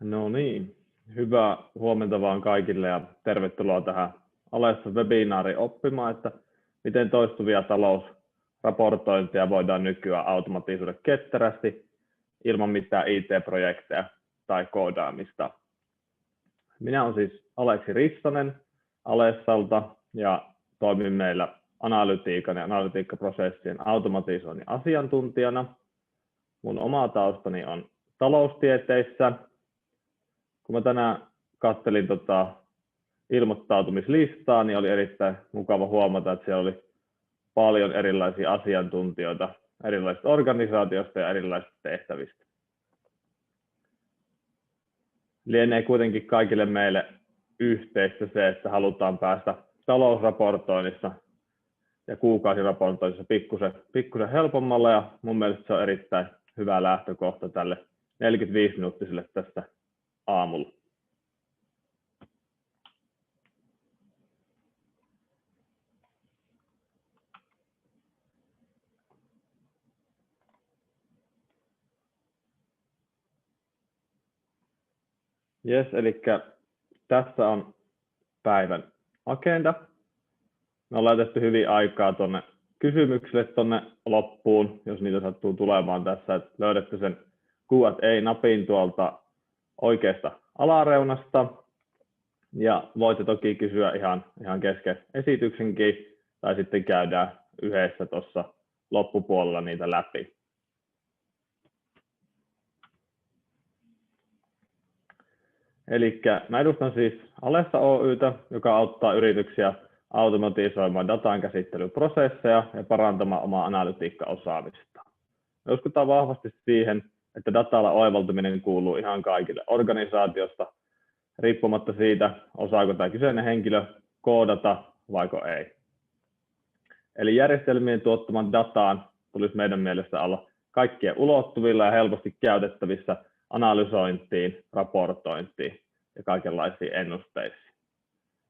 No niin, hyvää huomenta vaan kaikille ja tervetuloa tähän Alessa webinaariin oppimaan, että miten toistuvia talousraportointeja voidaan nykyään automatisoida ketterästi ilman mitään IT-projekteja tai koodaamista. Minä olen siis Aleksi Rissanen Alessalta ja toimin meillä analytiikan ja analytiikkaprosessien automatisoinnin asiantuntijana. Mun oma taustani on taloustieteissä. Kun mä tänään katselin ilmoittautumislistaa, niin oli erittäin mukava huomata, että siellä oli paljon erilaisia asiantuntijoita erilaisista organisaatioista ja erilaisista tehtävistä. Lienee kuitenkin kaikille meille yhteistä se, että halutaan päästä talousraportoinnissa ja kuukausiraportoinnissa pikkusen helpommalla, ja mun mielestä se on erittäin hyvä lähtökohta tälle 45-minuuttiselle tästä aamulla. Jes, eli tässä on päivän agenda. Me on laitettu hyvin aikaa tuonne kysymyksille tuonne loppuun, jos niitä sattuu tulemaan tässä, että löydätte sen Q&A-napin tuolta oikeasta alareunasta, ja voitte toki kysyä ihan kesken esityksenkin, tai sitten käydään yhdessä tuossa loppupuolella niitä läpi. Eli mä edustan siis Alessa Oy:tä, joka auttaa yrityksiä automatisoimaan datan käsittelyprosesseja ja parantamaan omaa analytiikkaosaamista. Me uskotaan vahvasti siihen, että datalla oivaltaminen kuuluu ihan kaikille organisaatiosta, riippumatta siitä, osaako tämä kyseinen henkilö koodata vaiko ei. Eli järjestelmien tuottaman dataan tulisi meidän mielestä olla kaikkien ulottuvilla ja helposti käytettävissä analysointiin, raportointiin ja kaikenlaisiin ennusteisiin.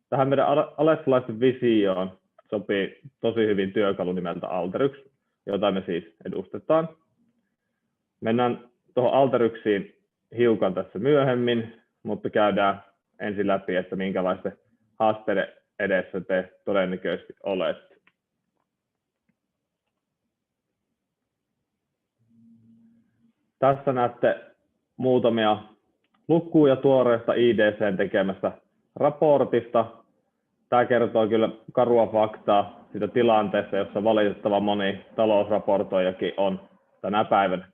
Tähän meidän alessalaisten visioon sopii tosi hyvin työkalu nimeltä Alteryx, jota me siis edustetaan. Mennään tuohon Alteryxiin hiukan tässä myöhemmin, mutta käydään ensin läpi, että minkälaisten haasteiden edessä te todennäköisesti olette. Tässä näette muutamia lukuja tuoreesta IDC:n tekemästä raportista. Tämä kertoo kyllä karua faktaa siitä tilanteesta, jossa valitettavan moni talousraportoijakin on tänä päivänä.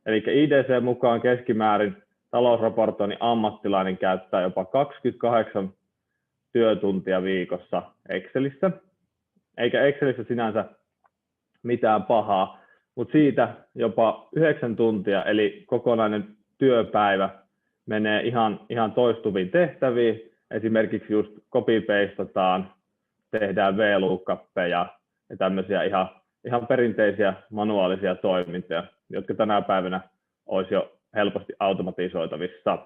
Eli IDC mukaan keskimäärin talousraportoinnin ammattilainen käyttää jopa 28 työtuntia viikossa Excelissä. Eikä Excelissä sinänsä mitään pahaa, mutta siitä jopa 9 tuntia, eli kokonainen työpäivä, menee ihan toistuviin tehtäviin. Esimerkiksi just copy-pastataan, tehdään VLOOKUPeja ja tämmöisiä ihan perinteisiä manuaalisia toimintoja, jotka tänä päivänä olisi jo helposti automatisoitavissa.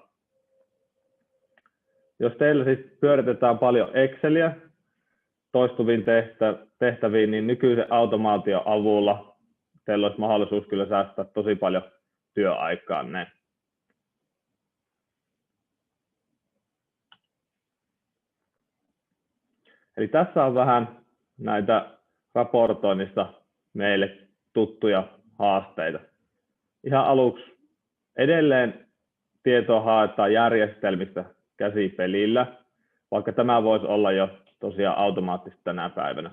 Jos teillä siis pyöritetään paljon Exceliä toistuviin tehtäviin, niin nykyisen automaation avulla teillä olisi mahdollisuus kyllä säästää tosi paljon työaikaanne. Eli tässä on vähän näitä raportoinnista meille tuttuja haasteita. Ihan aluksi edelleen tietoa haetaan järjestelmistä käsipelillä, vaikka tämä voisi olla jo tosiaan automaattisesti tänä päivänä.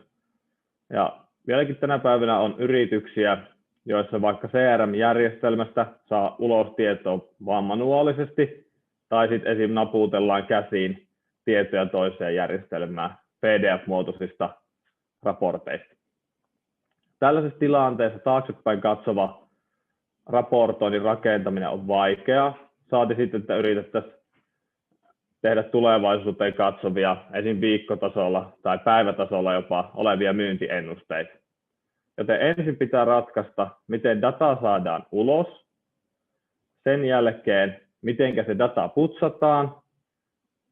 Ja vieläkin tänä päivänä on yrityksiä, joissa vaikka CRM-järjestelmästä saa ulos tietoa vain manuaalisesti, tai sitten esim. Naputellaan käsiin tietoja toiseen järjestelmään PDF-muotoisista raporteista. Tällaisessa tilanteessa taaksepäin katsova raportoinnin rakentaminen on vaikeaa. Saati sitten, että yritettäisiin tehdä tulevaisuuteen katsovia esim. Viikkotasolla tai päivätasolla jopa olevia myyntiennusteita. Joten ensin pitää ratkaista, miten data saadaan ulos. Sen jälkeen, miten se data putsataan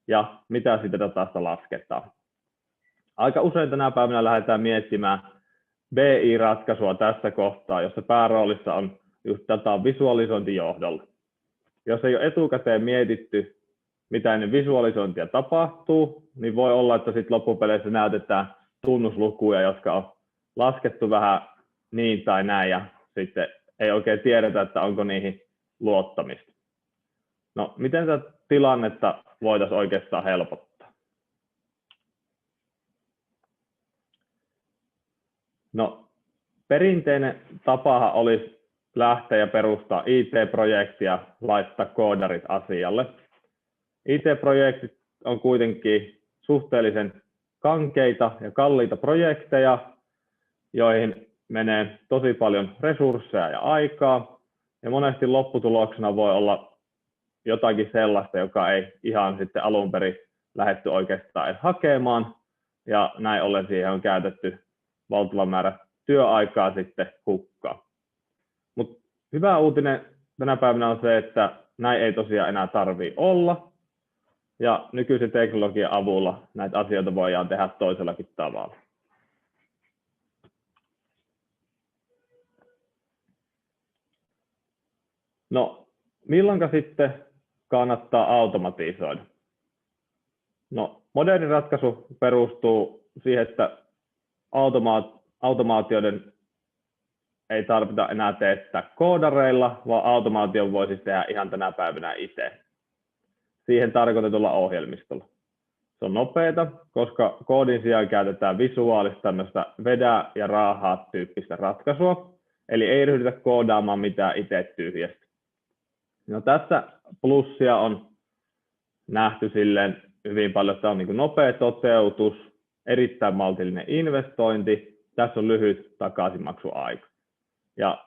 ja mitä siitä datasta lasketaan. Aika usein tänä päivänä lähdetään miettimään BI-ratkaisua tässä kohtaa, jossa pääroolissa on just datan visualisointijohdolla. jos ei ole etukäteen mietitty, mitä ennen visualisointia tapahtuu, niin voi olla, että sitten loppupeleissä näytetään tunnuslukuja, jotka on laskettu vähän niin tai näin, ja sitten ei oikein tiedetä, että onko niihin luottamista. No, miten tätä tilannetta voitaisiin oikeastaan helpottaa? No, perinteinen tapahan olisi lähteä ja perustaa IT-projektia, laittaa koodarit asialle. IT-projektit on kuitenkin suhteellisen kankeita ja kalliita projekteja, joihin menee tosi paljon resursseja ja aikaa, ja monesti lopputuloksena voi olla jotakin sellaista, joka ei ihan sitten alun perin lähdetty oikeastaan edes hakemaan, ja näin ollen siihen on käytetty valtava määrä työaikaa sitten hukkaan. Mutta hyvä uutinen tänä päivänä on se, että näin ei tosiaan enää tarvitse olla, ja nykyisen teknologian avulla näitä asioita voidaan tehdä toisellakin tavalla. No, milloinka sitten kannattaa automatisoida? No, moderni ratkaisu perustuu siihen, että automaatioiden ei tarvita enää teettää koodareilla, vaan automaation voi siis tehdä ihan tänä päivänä itse siihen tarkoitetulla ohjelmistolla. Se on nopeata, koska koodin sijaan käytetään visuaalista tämmöistä vedä ja raahaa tyyppistä ratkaisua, eli ei ryhdytä koodaamaan mitään itse tyhjästä. No, tässä plussia on nähty silleen hyvin paljon, että on niin kuin nopea toteutus, erittäin maltillinen investointi, tässä on lyhyt takaisinmaksuaika. Ja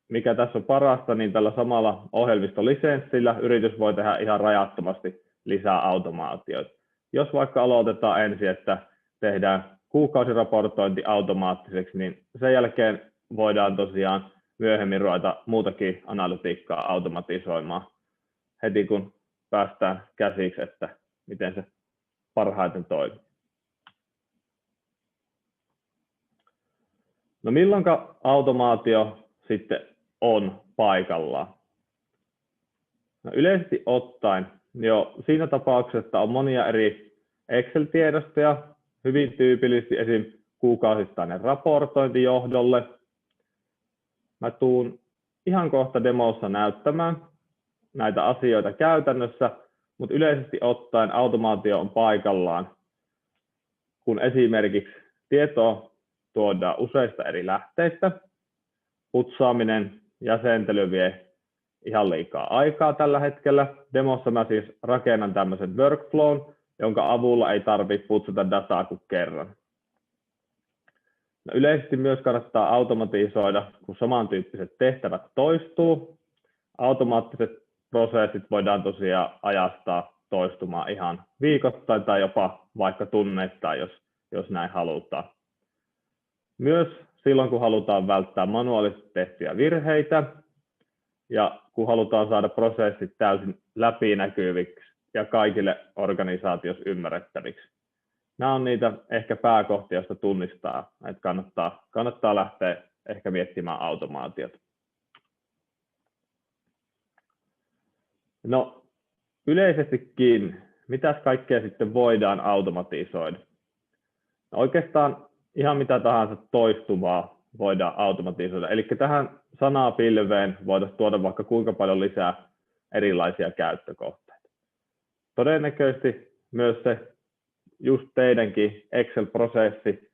mikä tässä on parasta, niin tällä samalla ohjelmistolisenssillä yritys voi tehdä ihan rajattomasti lisää automaatioita. Jos vaikka aloitetaan ensin, että tehdään kuukausiraportointi automaattiseksi, niin sen jälkeen voidaan tosiaan myöhemmin ruveta muutakin analytiikkaa automatisoimaan heti kun päästään käsiksi, että miten se parhaiten toimii. No, milloinka automaatio sitten on paikallaan? No, yleisesti ottaen jo siinä tapauksessa on monia eri Excel-tiedostoja, hyvin tyypillisesti esim. Kuukausittainen raportointi johdolle. Mä tuun ihan kohta demossa näyttämään näitä asioita käytännössä, mutta yleisesti ottaen automaatio on paikallaan, kun esimerkiksi tietoa tuodaan useista eri lähteistä. Putsaaminen, jäsentely vie ihan liikaa aikaa tällä hetkellä. Demossa mä siis rakennan tämmöisen workflown, jonka avulla ei tarvitse putsata dataa kuin kerran. No, yleisesti myös kannattaa automatisoida, kun samantyyppiset tehtävät toistuu. Automaattiset prosessit voidaan tosiaan ajastaa toistumaan ihan viikoittain tai jopa vaikka tunneittain, jos näin halutaan. Myös silloin, kun halutaan välttää manuaalisesti tehtyjä virheitä ja kun halutaan saada prosessit täysin läpinäkyviksi ja kaikille organisaatiossa ymmärrettäviksi. Nämä on niitä ehkä pääkohtia, joista tunnistaa, että kannattaa lähteä ehkä miettimään automaatiota. No, yleisestikin, mitäs kaikkea sitten voidaan automatisoida? No, oikeastaan ihan mitä tahansa toistuvaa voidaan automatisoida. Eli tähän sanapilveen voitaisiin tuoda vaikka kuinka paljon lisää erilaisia käyttökohteita. Todennäköisesti myös se just teidänkin Excel-prosessi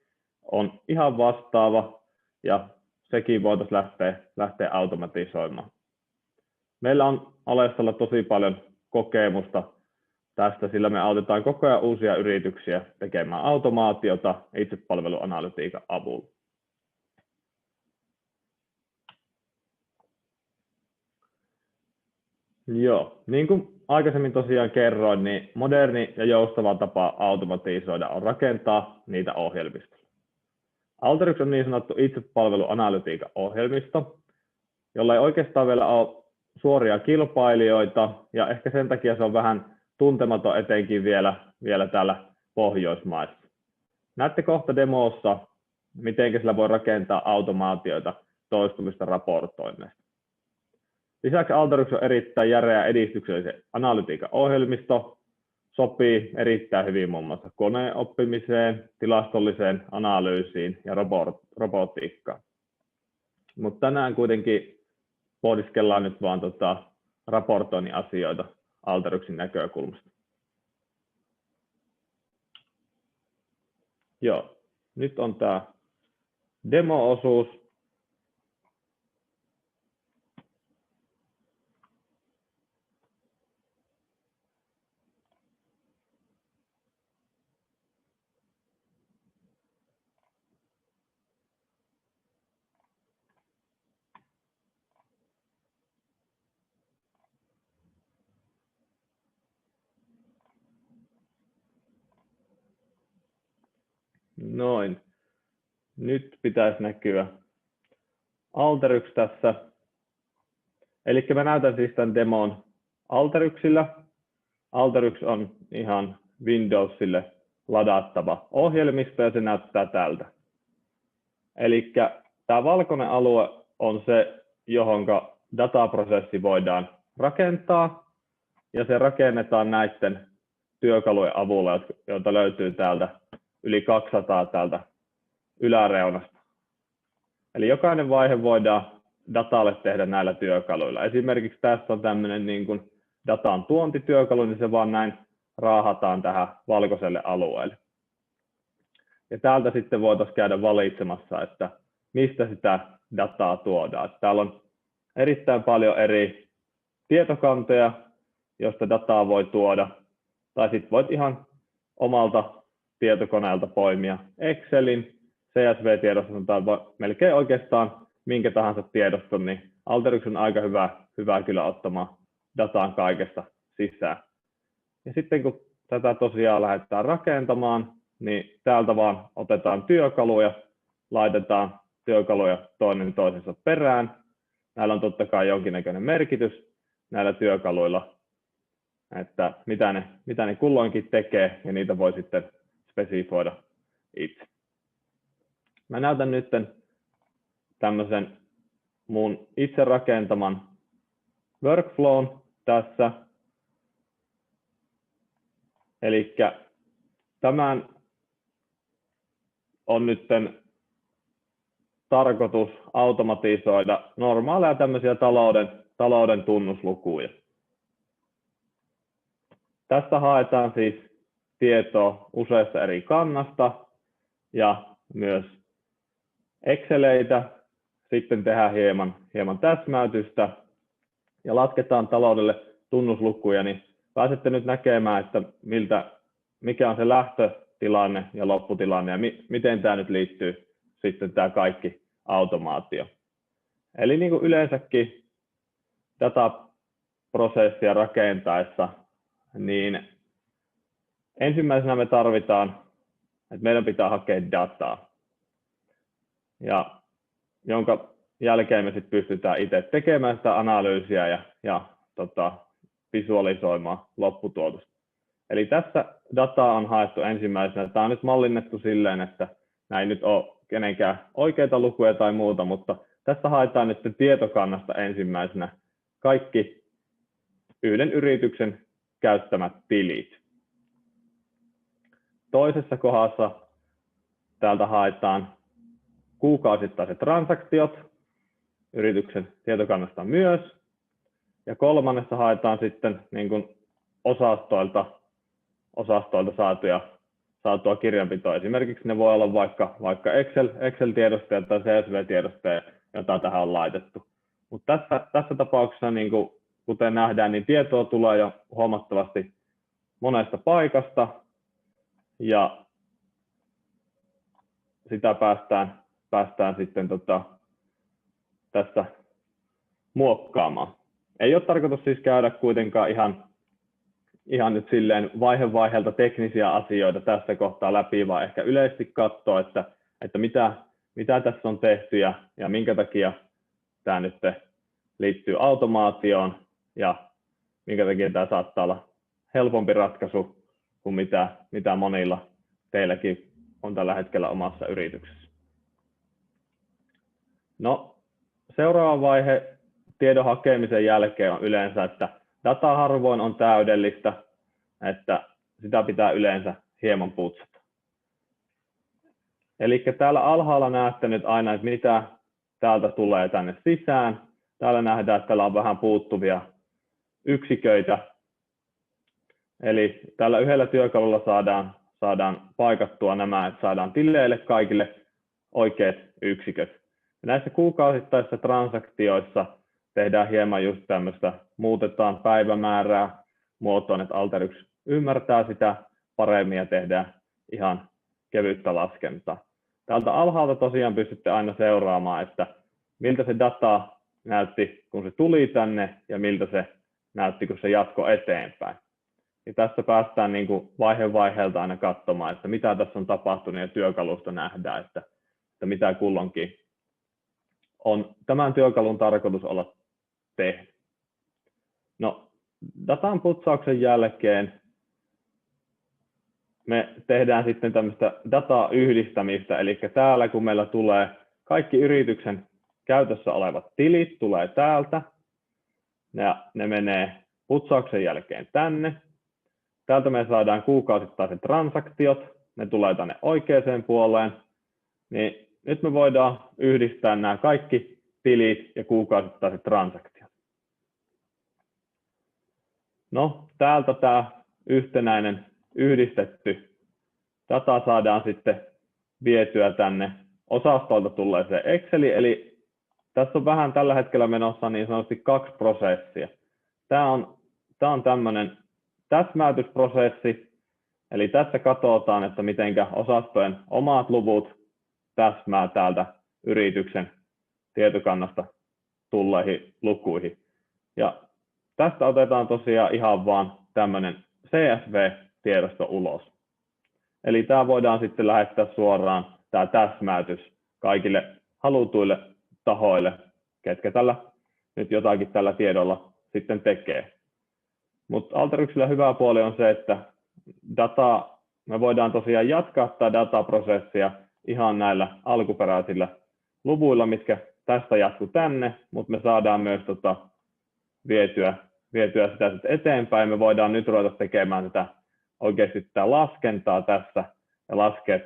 on ihan vastaava ja sekin voitaisiin lähteä automatisoimaan. Meillä on Alessalla tosi paljon kokemusta tästä, sillä me autetaan koko ajan uusia yrityksiä tekemään automaatiota itsepalveluanalytiikan avulla. Joo, niin kuin aikaisemmin tosiaan kerroin, niin moderni ja joustava tapa automatisoida on rakentaa niitä ohjelmistoja. Alteryx on niin sanottu itsepalveluanalytiikan ohjelmisto, jolla ei oikeastaan vielä ole suoria kilpailijoita, ja ehkä sen takia se on vähän tuntematon etenkin vielä täällä Pohjoismaissa. Näette kohta demossa, miten sillä voi rakentaa automaatioita toistuvista raportoinneista. Lisäksi Alteryx on erittäin järeä edistyksellisen analytiikan ohjelmisto, sopii erittäin hyvin muun muassa koneoppimiseen, tilastolliseen analyysiin ja robotiikkaan. Mutta tänään kuitenkin pohdiskellaan nyt vaan raportoinnin asioita Alteryxin näkökulmasta. Joo, nyt on tämä demo-osuus. Noin. Nyt pitäisi näkyä Alteryx tässä. Eli mä näytän siis tämän demon Alteryxillä. Alteryx on ihan Windowsille ladattava ohjelmisto ja se näyttää tältä. Eli tämä valkoinen alue on se, johon dataprosessi voidaan rakentaa ja se rakennetaan näiden työkalujen avulla, joita löytyy täältä yli 200 täältä yläreunasta. Eli jokainen vaihe voidaan datalle tehdä näillä työkaluilla. Esimerkiksi tässä on tämmöinen niin kuin datan tuontityökalu, niin se vaan näin raahataan tähän valkoiselle alueelle. Ja täältä sitten voitaisiin käydä valitsemassa, että mistä sitä dataa tuodaan. Täällä on erittäin paljon eri tietokantoja, josta dataa voi tuoda, tai sitten voit ihan omalta tietokoneelta poimia Excelin, CSV-tiedoston tai melkein oikeastaan minkä tahansa tiedoston, niin Alteryx on aika hyvä kyllä ottamaan dataan kaikesta sisään. Ja sitten kun tätä tosiaan lähdetään rakentamaan, niin täältä vaan otetaan työkaluja, laitetaan työkaluja toinen toisensa perään. Näillä on totta kai jonkinnäköinen merkitys näillä työkaluilla, että mitä ne kulloinkin tekee, ja niitä voi sitten spesifoida itse. Mä näytän nyt tämmöisen mun itse rakentaman workflown tässä. Eli tämän on nyt tarkoitus automatisoida normaaleja tämmöisiä talouden tunnuslukuja. Tästä haetaan siis tietoa useista eri kannasta ja myös Exceleitä. Sitten tehdään hieman täsmäytystä ja lasketaan taloudelle tunnuslukuja, niin pääsette nyt näkemään, että mikä on se lähtötilanne ja lopputilanne ja miten tämä nyt liittyy sitten tämä kaikki automaatio. Eli niin kuin yleensäkin dataprosessia rakentaessa, niin ensimmäisenä me tarvitaan, että meidän pitää hakea dataa, ja jonka jälkeen me sitten pystytään itse tekemään sitä analyysiä ja visualisoimaan lopputuotosta. Eli tässä dataa on haettu ensimmäisenä. Tämä on nyt mallinnettu silleen, että nämä ei nyt ole kenenkään oikeita lukuja tai muuta, mutta tässä haetaan nyt tietokannasta ensimmäisenä kaikki yhden yrityksen käyttämät tilit. Toisessa kohdassa täältä haetaan kuukausittaiset transaktiot yrityksen tietokannasta myös. Ja kolmannessa haetaan sitten niin kuin osastoilta saatua kirjanpitoa. Esimerkiksi ne voi olla vaikka Excel-tiedostoja tai CSV-tiedostoja, jota tähän on laitettu. Mutta tässä tapauksessa, niin kuin, kuten nähdään, niin tietoa tulee jo huomattavasti monesta paikasta ja sitä päästään sitten tässä muokkaamaan. Ei ole tarkoitus siis käydä kuitenkaan ihan nyt silleen vaiheelta teknisiä asioita tässä kohtaa läpi, vaan ehkä yleisesti katsoa, että mitä tässä on tehty ja minkä takia tämä nyt liittyy automaatioon ja minkä takia tämä saattaa olla helpompi ratkaisu kuin mitä monilla teilläkin on tällä hetkellä omassa yrityksessä. No, seuraava vaihe tiedon hakemisen jälkeen on yleensä, että data harvoin on täydellistä, että sitä pitää yleensä hieman putsata. Eli täällä alhaalla näette nyt aina, että mitä täältä tulee tänne sisään. Täällä nähdään, että täällä on vähän puuttuvia yksiköitä. Eli tällä yhdellä työkalulla saadaan paikattua nämä, että saadaan tileille kaikille oikeat yksiköt. Ja näissä kuukausittaisissa transaktioissa tehdään hieman just tämmöistä, muutetaan päivämäärää muotoon, että Alteryx ymmärtää sitä paremmin ja tehdään ihan kevyttä laskentaa. Täältä alhaalta tosiaan pystytte aina seuraamaan, että miltä se data näytti, kun se tuli tänne, ja miltä se näytti, kun se jatkoi eteenpäin. Ja tässä päästään niin kuin vaihe vaiheelta aina katsomaan, että mitä tässä on tapahtunut, ja työkalusta nähdään, että mitä kulloinkin on tämän työkalun tarkoitus olla tehnyt. No, datan putsauksen jälkeen me tehdään sitten tämmöistä datayhdistämistä, eli täällä kun meillä tulee kaikki yrityksen käytössä olevat tilit, tulee täältä, ja ne menee putsauksen jälkeen tänne. Täältä me saadaan kuukausittaiset transaktiot, ne tulee tänne oikeaan puoleen, niin nyt me voidaan yhdistää nämä kaikki tilit ja kuukausittaiset transaktiot. No, täältä tämä yhtenäinen yhdistetty data saadaan sitten vietyä tänne osastolta tulleeseen Exceliin, eli tässä on vähän tällä hetkellä menossa niin sanotusti 2 prosessia. Tämä on tämmöinen täsmäytysprosessi, eli tässä katsotaan, että mitenkä osastojen omat luvut täsmää täältä yrityksen tietokannasta tulleihin lukuihin. Ja tästä otetaan tosiaan ihan vaan tämmöinen CSV-tiedosto ulos. Eli tämä voidaan sitten lähettää suoraan tämä täsmäytys kaikille halutuille tahoille, ketkä tällä nyt jotakin tällä tiedolla sitten tekee. Mutta Alteryxillä hyvä puoli on se, että me voidaan tosiaan jatkaa tätä dataprosessia ihan näillä alkuperäisillä luvuilla, mitkä tästä jatkuu tänne, mutta me saadaan myös vietyä sitä sitten eteenpäin. Me voidaan nyt ruveta tekemään tätä oikeasti tätä laskentaa tässä ja laskea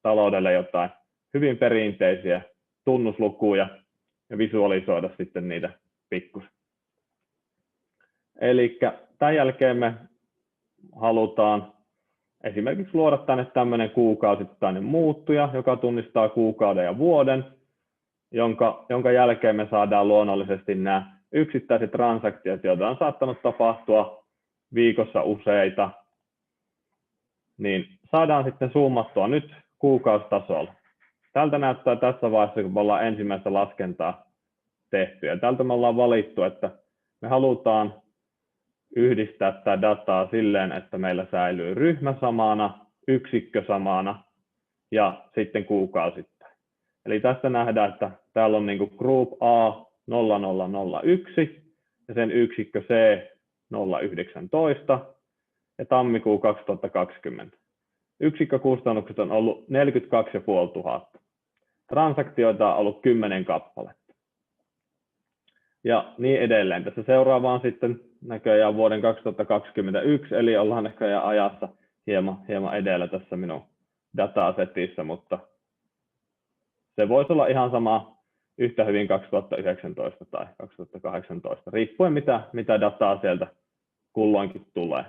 taloudelle jotain hyvin perinteisiä tunnuslukuja ja visualisoida sitten niitä pikkusen. Eli tämän jälkeen me halutaan esimerkiksi luoda tänne tämmöinen kuukausittainen muuttuja, joka tunnistaa kuukauden ja vuoden, jonka jälkeen me saadaan luonnollisesti nämä yksittäiset transaktiot, joita on saattanut tapahtua viikossa useita, niin saadaan sitten zoomattua nyt kuukausitasolla. Tältä näyttää tässä vaiheessa, kun me ollaan ensimmäistä laskentaa tehty. Ja tältä me ollaan valittu, että me halutaan yhdistää tätä dataa silleen, että meillä säilyy ryhmä samana, yksikkö samana ja sitten kuukausittain. Eli tästä nähdään, että täällä on niin kuin group A 0001 ja sen yksikkö C 019 ja tammikuu 2020. Yksikkökustannukset on ollut 42 500. Transaktioita on ollut 10 kappaletta. Ja niin edelleen. Tässä seuraavaan sitten näköjään vuoden 2021, eli ollaan näköjään ajassa hieman edellä tässä minun datasetissä, mutta se voisi olla ihan sama yhtä hyvin 2019 tai 2018, riippuen mitä dataa sieltä kulloinkin tulee.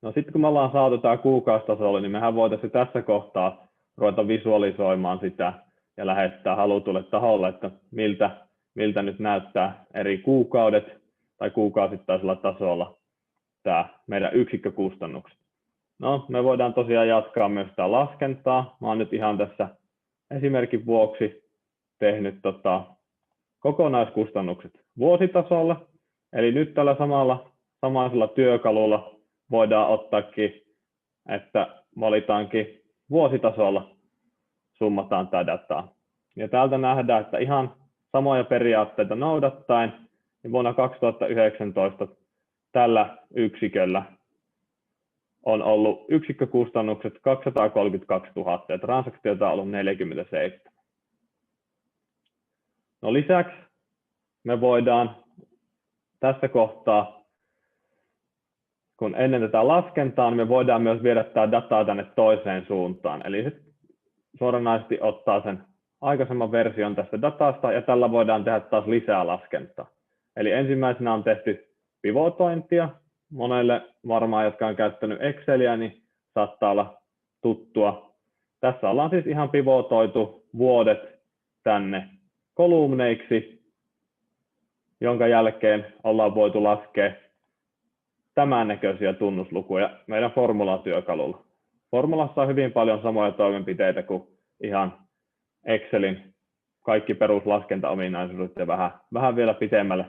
No sitten kun me ollaan saatu tämä kuukausitasolle, niin mehän voitaisiin tässä kohtaa ruveta visualisoimaan sitä ja lähettää halutulle taholle, että miltä nyt näyttää eri kuukaudet tai kuukausittaisella tasolla tämä meidän yksikkökustannukset. No, me voidaan tosiaan jatkaa myös sitä laskentaa. Mä oon nyt ihan tässä esimerkin vuoksi tehnyt kokonaiskustannukset vuositasolle. Eli nyt tällä samaisella työkalulla voidaan ottaakin, että valitaankin vuositasolla summataan tätä dataa. Ja täältä nähdään, että ihan samoja periaatteita noudattaen, niin vuonna 2019 tällä yksiköllä on ollut yksikkökustannukset 232 000 ja transaktioita on ollut 47. No lisäksi me voidaan tässä kohtaa, kun ennen tätä laskentaa, niin me voidaan myös viedä tämä dataa tänne toiseen suuntaan. Eli se suoranaisesti ottaa sen aikaisemman version tästä datasta, ja tällä voidaan tehdä taas lisää laskentaa. Eli ensimmäisenä on tehty pivotointia. Monelle varmaan, jotka on käyttänyt Exceliä, niin saattaa olla tuttua. Tässä ollaan siis ihan pivotoitu vuodet tänne kolumneiksi, jonka jälkeen ollaan voitu laskea tämän näköisiä tunnuslukuja meidän formulatyökalulla. Formulassa on hyvin paljon samoja toimenpiteitä kuin ihan Excelin kaikki peruslaskentaominaisuudet ja vähän vielä pitemmälle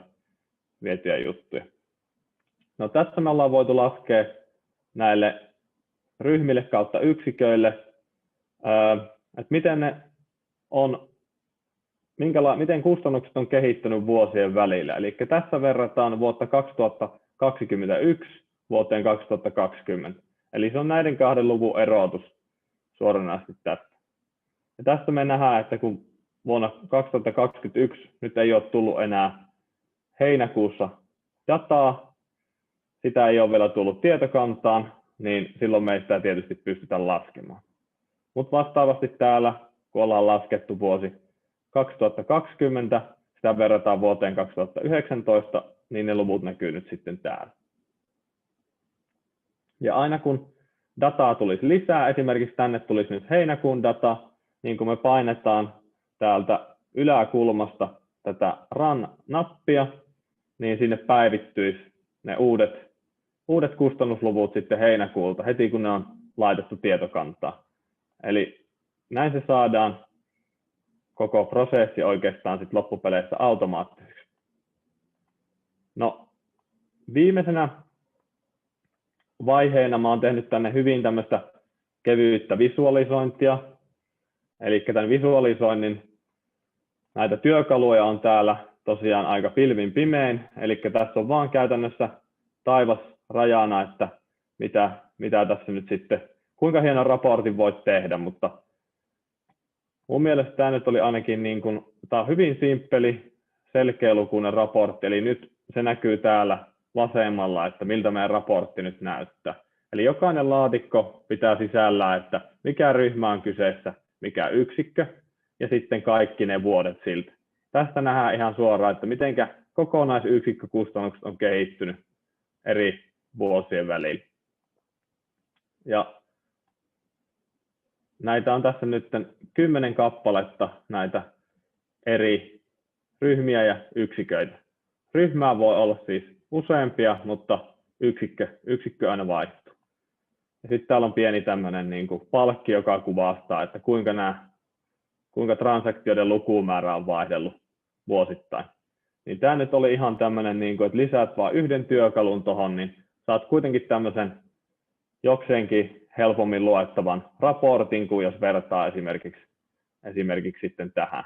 vietyjä juttuja. No tässä me ollaan voitu laskea näille ryhmille kautta yksiköille, että miten ne on, miten kustannukset on kehittynyt vuosien välillä. Eli tässä verrataan vuotta 2021 vuoteen 2020. Eli se on näiden kahden luvun erotus suoranaisesti tästä. Ja tästä me nähdään, että kun vuonna 2021 nyt ei ole tullut enää heinäkuussa dataa, sitä ei ole vielä tullut tietokantaan, niin silloin me ei sitä tietysti pystytä laskemaan. Mutta vastaavasti täällä, kun ollaan laskettu vuosi 2020, sitä verrataan vuoteen 2019, niin ne luvut näkyy nyt sitten täällä. Ja aina kun dataa tulisi lisää, esimerkiksi tänne tulisi nyt heinäkuun data, niin kun me painetaan täältä yläkulmasta tätä Run-nappia, niin sinne päivittyisi ne uudet kustannusluvut sitten heinäkuulta heti kun ne on laitettu tietokantaan. Eli näin se saadaan koko prosessi oikeastaan sitten loppupeleissä automaattiseksi. No, viimeisenä vaiheena mä oon tehnyt tänne hyvin tämmöistä kevyyttä visualisointia. Eli tämän visualisoinnin näitä työkaluja on täällä tosiaan aika pilvin pimein. Eli tässä on vaan käytännössä taivas rajana, että mitä tässä nyt sitten, kuinka hienon raportin voit tehdä, mutta mun mielestä tämä nyt oli ainakin niin kuin, tämä on hyvin simppeli, selkeälukuinen raportti, eli nyt se näkyy täällä vasemmalla, että miltä meidän raportti nyt näyttää. Eli jokainen laatikko pitää sisällään, että mikä ryhmä on kyseessä, mikä yksikkö, ja sitten kaikki ne vuodet siltä. Tästä nähdään ihan suoraan, että miten kokonaisyksikkökustannukset on kehittynyt eri vuosien välillä. Ja näitä on tässä nyt 10 kappaletta, näitä eri ryhmiä ja yksiköitä. Ryhmää voi olla siis useampia, mutta yksikkö aina vaihtuu. Ja sitten täällä on pieni tämmöinen niin kuin palkki, joka kuvastaa, että kuinka transaktioiden lukumäärä on vaihdellut vuosittain. Niin tämä nyt oli ihan tämmöinen, niin kuin, että lisäät vain yhden työkalun tuohon, niin saat kuitenkin tämmöisen jokseenkin helpommin luettavan raportin, kuin jos vertaa esimerkiksi sitten tähän.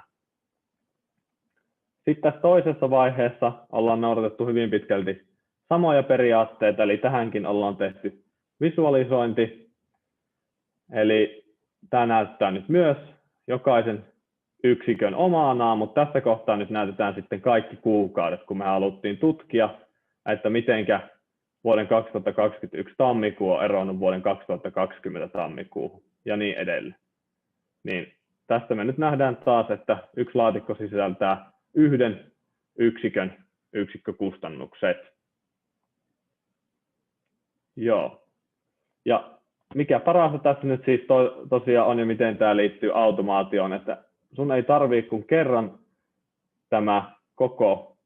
Sitten tässä toisessa vaiheessa ollaan noudatettu hyvin pitkälti samoja periaatteita, eli tähänkin ollaan tehty visualisointi. Eli tämä näyttää nyt myös jokaisen yksikön omanaan, mutta tässä kohtaa nyt näytetään sitten kaikki kuukaudet, kun me haluttiin tutkia, että mitenkä vuoden 2021 tammikuu on eronnut vuoden 2020 tammikuuhun ja niin edelleen. Niin tästä me nyt nähdään taas, että yksi laatikko sisältää yhden yksikön yksikkökustannukset. Joo. Ja mikä parasta tässä nyt siis tosiaan on ja miten tämä liittyy automaatioon, että sun ei tarvitse kun kerran tämä koko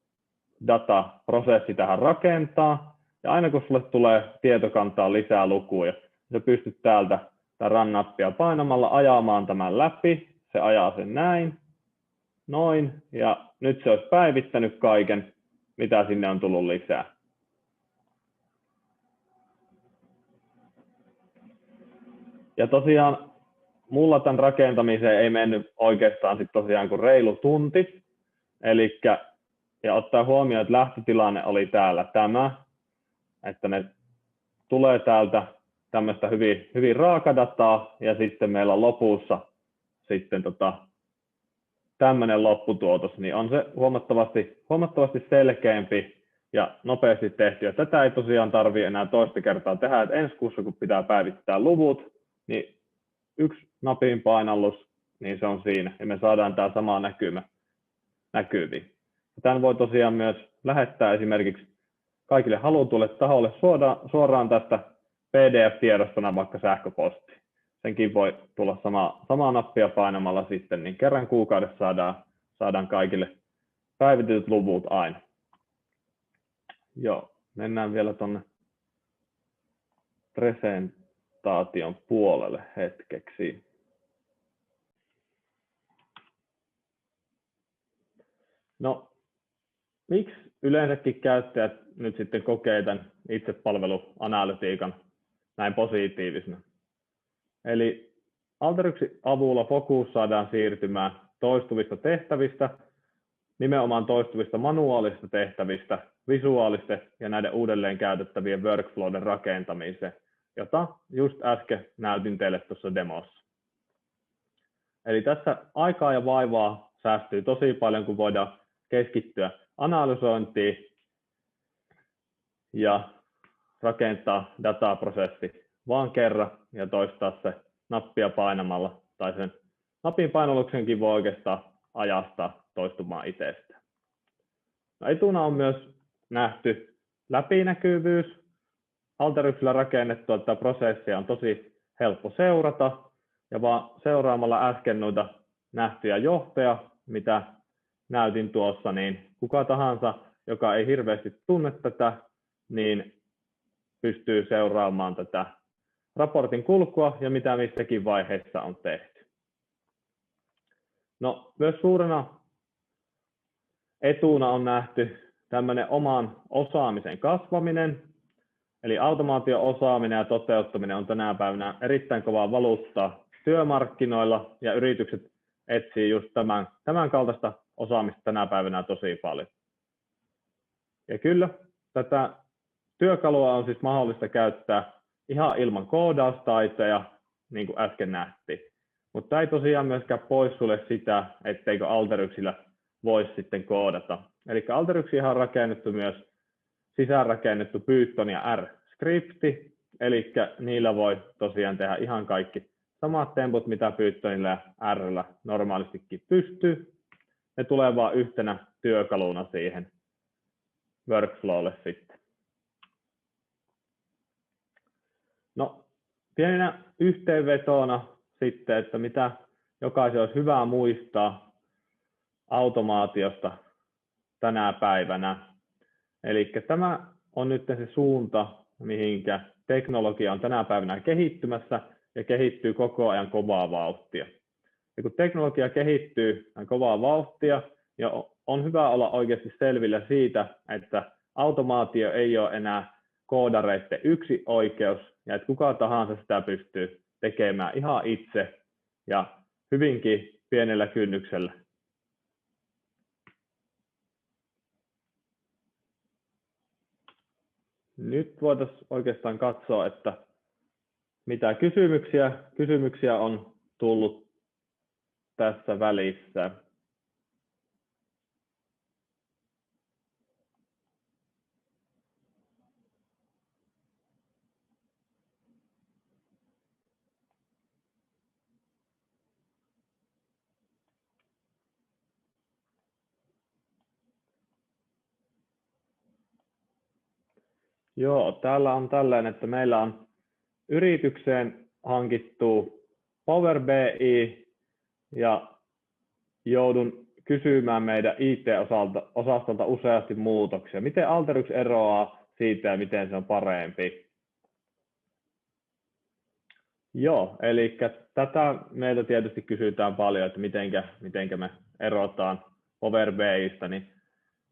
dataprosessi tähän rakentaa, ja aina kun sulle tulee tietokantaan lisää lukuja, sä pystyt täältä Run-nappia painamalla ajamaan tämän läpi, se ajaa sen näin, noin, ja nyt se olisi päivittänyt kaiken, mitä sinne on tullut lisää. Ja tosiaan mulla tämän rakentamiseen ei mennyt oikeastaan sit tosiaan kuin reilu tunti. Elikkä, ja ottaa huomioon, että lähtötilanne oli täällä tämä, että ne tulee täältä tämmöistä hyvin raakadataa, ja sitten meillä on lopussa sitten tämmöinen lopputuotos, niin on se huomattavasti selkeämpi ja nopeasti tehty. Ja tätä ei tosiaan tarvitse enää toista kertaa tehdä, että ensi kuussa kun pitää päivittää luvut, niin yksi napin painallus, niin se on siinä, ja me saadaan tämä sama näkymä näkyviin. Tämän voi tosiaan myös lähettää esimerkiksi kaikille halutulle taholle suoraan tästä PDF-tiedostona vaikka sähköposti. Senkin voi tulla samaa nappia painamalla sitten, niin kerran kuukaudessa saadaan kaikille päivitetyt luvut aina. Joo, mennään vielä tuonne presentaation puolelle hetkeksi. No, miksi yleensäkin käyttäjät nyt sitten kokee tämän itsepalveluanalytiikan näin positiivisena? Eli Alteryxin avulla fokus saadaan siirtymään toistuvista tehtävistä, nimenomaan toistuvista manuaalisista tehtävistä, visuaalisten ja näiden uudelleen käytettävien workflowden rakentamiseen, jota just äsken näytin teille tuossa demossa. Eli tässä aikaa ja vaivaa säästyy tosi paljon, kun voidaan keskittyä analysointiin ja rakentaa dataprosessi vaan kerran ja toistaa se nappia painamalla, tai sen napin painalluksenkin voi oikeastaan ajastaa toistumaan itsestään. No, etuna on myös nähty läpinäkyvyys. Alteryxillä rakennettua tätä prosessia on tosi helppo seurata, ja vaan seuraamalla äsken noita nähtyjä johtoja, mitä näytin tuossa, niin kuka tahansa, joka ei hirveästi tunne tätä, niin pystyy seuraamaan tätä raportin kulkua ja mitä missäkin vaiheessa on tehty. No, myös suurena etuna on nähty tämmöinen oman osaamisen kasvaminen, eli automaatio-osaaminen ja toteuttaminen on tänä päivänä erittäin kovaa valuuttaa työmarkkinoilla, ja yritykset etsii just tämän kaltaista osaamista tänä päivänä tosi paljon. Ja kyllä, tätä työkalua on siis mahdollista käyttää ihan ilman koodaustaitoja, niin kuin äsken nähtiin. Mutta tämä ei tosiaan myöskään poissulje sitä, etteikö Alteryxillä voisi sitten koodata. Eli Alteryxiin on rakennettu myös sisäänrakennettu Python ja R-skripti, eli niillä voi tosiaan tehdä ihan kaikki samat temput, mitä Pythonilla ja R:llä normaalistikin pystyy. Ne tulee vain yhtenä työkaluna siihen workflowlle sitten. No, pienenä yhteenvetona sitten, että mitä jokaisen olisi hyvä muistaa automaatiosta tänä päivänä. Eli tämä on nyt se suunta, mihinkä teknologia on tänä päivänä kehittymässä ja kehittyy koko ajan kovaa vauhtia. Ja kun teknologia kehittyy kovaa vauhtia, ja on hyvä olla oikeasti selvillä siitä, että automaatio ei ole enää koodareiden yksi oikeus, ja että kuka tahansa sitä pystyy tekemään ihan itse ja hyvinkin pienellä kynnyksellä. Nyt voitaisiin oikeastaan katsoa, että mitä kysymyksiä on tullut tässä välissä. Joo, täällä on tällainen, että meillä on yritykseen hankittu Power BI ja joudun kysymään meidän IT-osastolta useasti muutoksia. Miten Alteryx eroaa siitä ja miten se on parempi? Joo, eli tätä meiltä tietysti kysytään paljon, että mitenkä me erotaan Power BI:stä, niin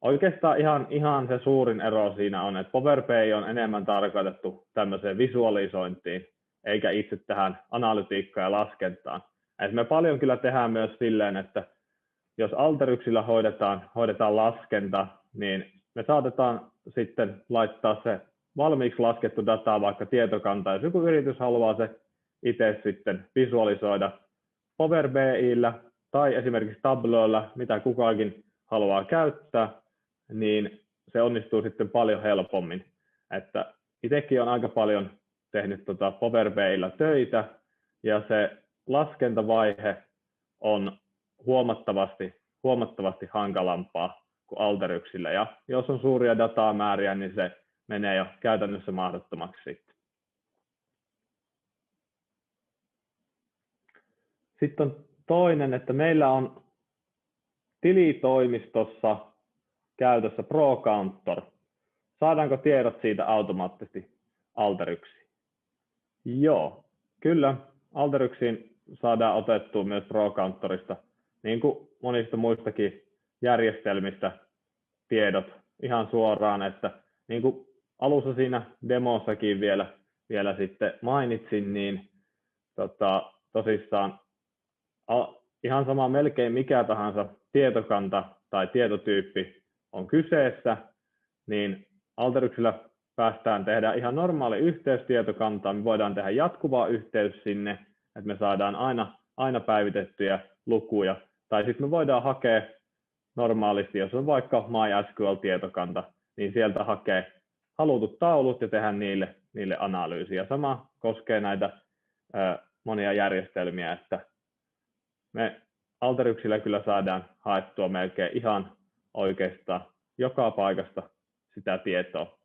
oikeastaan ihan se suurin ero siinä on, että Power BI on enemmän tarkoitettu tämmöiseen visualisointiin, eikä itse tähän analytiikkaan ja laskentaan. Et me paljon kyllä tehdään myös silleen, että jos Alteryxillä hoidetaan laskenta, niin me saatetaan sitten laittaa se valmiiksi laskettu data vaikka tietokantaan, jos joku yritys haluaa se itse sitten visualisoida Power BI:llä, tai esimerkiksi Tableaulla, mitä kukakin haluaa käyttää, niin se onnistuu sitten paljon helpommin. Että itsekin on aika paljon tehnyt Power BI:llä töitä, ja se laskentavaihe on huomattavasti hankalampaa kuin Alteryxillä. Ja jos on suuria datamääriä, niin se menee jo käytännössä mahdottomaksi sitten. Sitten on toinen, että meillä on tilitoimistossa käytössä ProCountor. Saadaanko tiedot siitä automaattisesti Alteryxiin? Joo, kyllä. Alteryxiin saadaan otettua myös ProCountorista, niin kuin monista muistakin järjestelmistä, tiedot ihan suoraan, että niin kuin alussa siinä demossakin vielä sitten mainitsin, niin tosissaan ihan sama melkein mikä tahansa tietokanta tai tietotyyppi on kyseessä, niin Alteryxillä päästään tehdä ihan normaali yhteys tietokantaan, me voidaan tehdä jatkuvaa yhteys sinne, että me saadaan aina päivitettyjä lukuja, tai sitten me voidaan hakea normaalisti, jos on vaikka MySQL-tietokanta, niin sieltä hakee halutut taulut ja tehdä niille analyysiä. Sama koskee näitä monia järjestelmiä, että me Alteryxillä kyllä saadaan haettua melkein ihan oikeastaan joka paikasta sitä tietoa.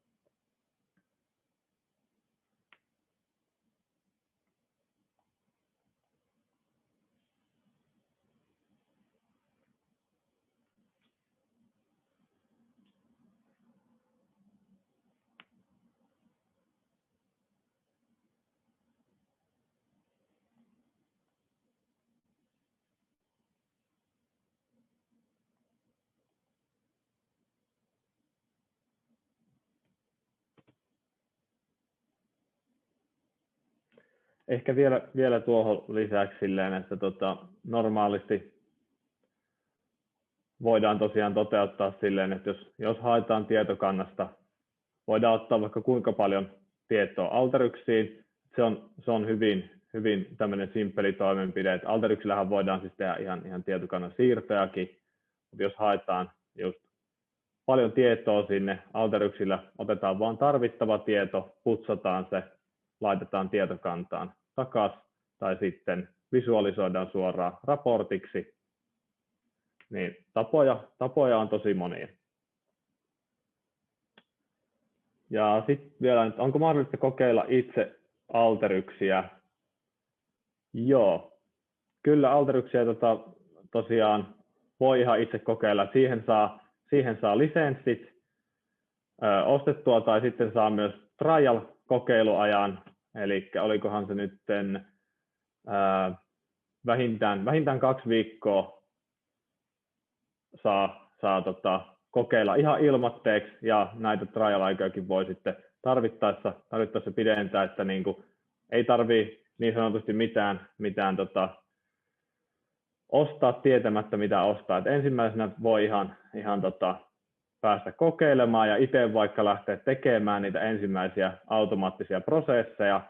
Ehkä vielä tuohon lisäksi silleen, että normaalisti voidaan tosiaan toteuttaa silleen, että jos haetaan tietokannasta, voidaan ottaa vaikka kuinka paljon tietoa Alteryxiin. Se on hyvin tämmöinen simppeli toimenpide, että Alteryxillähän voidaan siis tehdä ihan tietokannan siirtojakin, mutta jos haetaan just paljon tietoa sinne, Alteryxillä otetaan vain tarvittava tieto, putsataan se, laitetaan tietokantaan takaisin tai sitten visualisoidaan suoraan raportiksi, niin tapoja on tosi monia. Ja sitten vielä, onko mahdollista kokeilla itse Alteryxia? Joo, kyllä Alteryxia tosiaan voi ihan itse kokeilla. Siihen saa lisenssit ostettua tai sitten saa myös trial-kokeiluajan, eli olikohan se nyt vähintään 2 viikkoa saa kokeilla ihan ilmatteeksi, ja näitä trial-aikojakin voi sitten tarvittaessa pidentää, että niin kuin ei tarvitse niin sanotusti mitään ostaa tietämättä mitä ostaa. Et ensimmäisenä voi ihan päästä kokeilemaan ja itse vaikka lähteä tekemään niitä ensimmäisiä automaattisia prosesseja,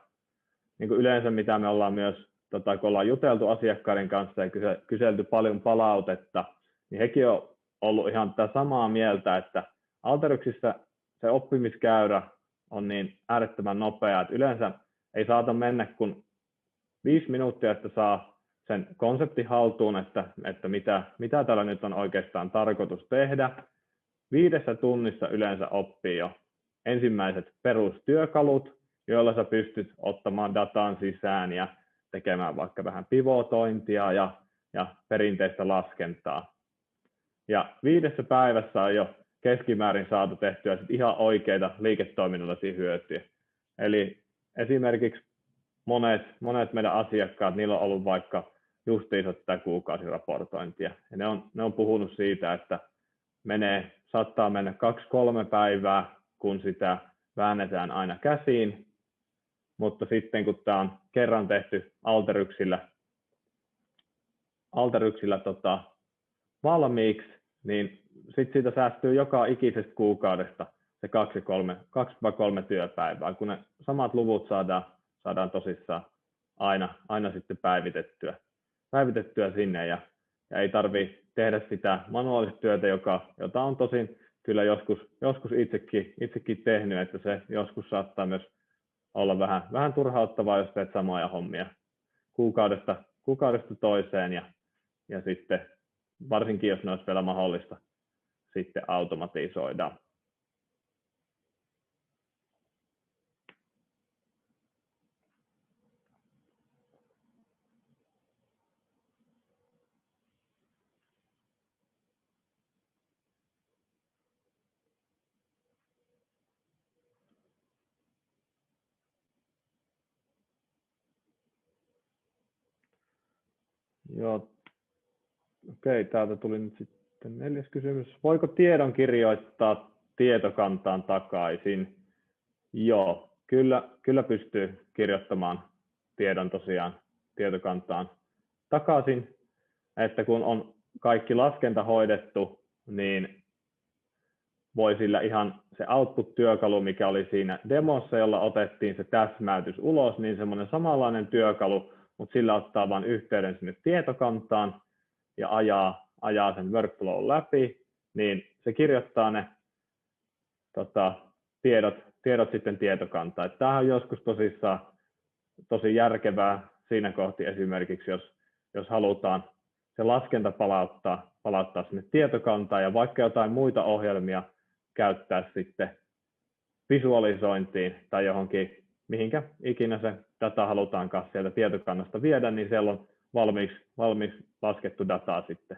niin kuin yleensä mitä me ollaan myös, kun ollaan juteltu asiakkaiden kanssa ja kyselty paljon palautetta, niin hekin on ollut ihan tätä samaa mieltä, että Alteryxissä se oppimiskäyrä on niin äärettömän nopea, että yleensä ei saata mennä kuin 5 minuuttia, että saa sen konseptin haltuun, että mitä täällä nyt on oikeastaan tarkoitus tehdä. 5 tunnissa yleensä oppii jo ensimmäiset perustyökalut, joilla sä pystyt ottamaan datan sisään ja tekemään vaikka vähän pivotointia ja perinteistä laskentaa. Ja 5 päivässä on jo keskimäärin saatu tehtyä sit ihan oikeita liiketoiminnallisia hyötyjä. Eli esimerkiksi monet meidän asiakkaat, niillä on ollut vaikka justiinsa tätä kuukausiraportointia. Ja ne on puhunut siitä, että saattaa mennä 2-3 päivää, kun sitä väännetään aina käsiin, mutta sitten kun tämä on kerran tehty Alteryxillä valmiiksi, niin sitten siitä säästyy joka ikisestä kuukaudesta se 2-3 työpäivää, kun ne samat luvut saadaan tosissaan aina sitten päivitettyä sinne, ja ja ei tarvitse tehdä sitä manuaalista työtä, jota on tosin kyllä joskus itsekin tehnyt, että se joskus saattaa myös olla vähän turhauttavaa, jos teet samoja hommia kuukaudesta toiseen ja sitten varsinkin, jos ne olisi vielä mahdollista sitten automatisoida. Joo. Okei, täältä tuli nyt sitten 4. kysymys. Voiko tiedon kirjoittaa tietokantaan takaisin? Joo, kyllä pystyy kirjoittamaan tiedon tosiaan tietokantaan takaisin, että kun on kaikki laskenta hoidettu, niin voi sillä ihan se output-työkalu, mikä oli siinä demossa, jolla otettiin se täsmäytys ulos, niin semmoinen samanlainen työkalu, mutta sillä ottaa vain yhteyden sinne tietokantaan ja ajaa sen workflow läpi, niin se kirjoittaa ne tiedot sitten tietokantaan. Tämähän on joskus tosi järkevää siinä kohti esimerkiksi, jos halutaan se laskenta palauttaa sinne tietokantaan ja vaikka jotain muita ohjelmia käyttää sitten visualisointiin tai johonkin, mihinkä ikinä se data halutaankaan sieltä tietokannasta viedä, niin siellä on valmiiksi laskettu dataa sitten.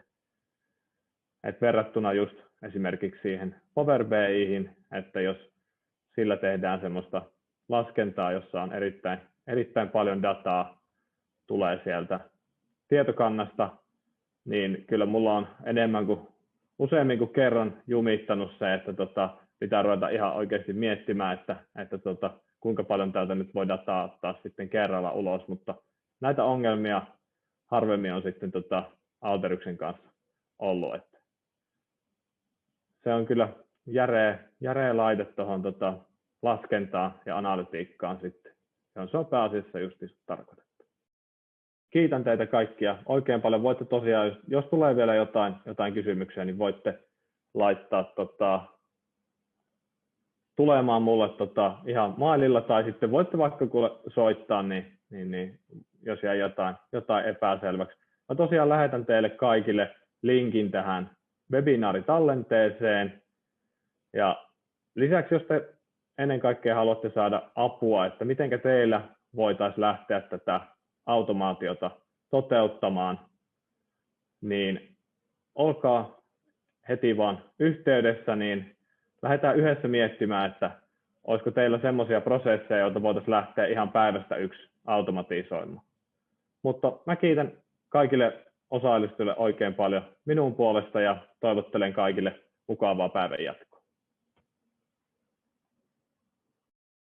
Et verrattuna just esimerkiksi siihen Power BI:hin, että jos sillä tehdään semmoista laskentaa, jossa on erittäin paljon dataa tulee sieltä tietokannasta, niin kyllä mulla on useammin kuin kerran jumittanut se, että pitää ruveta ihan oikeasti miettimään, että kuinka paljon täältä nyt voi dataa ottaa sitten kerralla ulos, mutta näitä ongelmia harvemmin on sitten Alteryksen kanssa ollut. Että se on kyllä järeä laite tuohon laskentaan ja analytiikkaan sitten. Se on pääasiassa just tarkoitettu. Kiitän teitä kaikkia oikein paljon. Voitte tosiaan, jos tulee vielä jotain kysymyksiä, niin voitte laittaa tulemaan mulle ihan maililla tai sitten voitte vaikka soittaa, niin jos jää jotain epäselväksi. Mä tosiaan lähetän teille kaikille linkin tähän webinaaritallenteeseen. Ja lisäksi, jos te ennen kaikkea haluatte saada apua, että miten teillä voitaisiin lähteä tätä automaatiota toteuttamaan, niin olkaa heti vaan yhteydessä, niin lähdetään yhdessä miettimään, että olisiko teillä semmoisia prosesseja, joita voitaisiin lähteä ihan päivästä yksi automatisoimaan. Mutta mä kiitän kaikille osallistujille oikein paljon minun puolesta ja toivottelen kaikille mukavaa päivänjatkoa.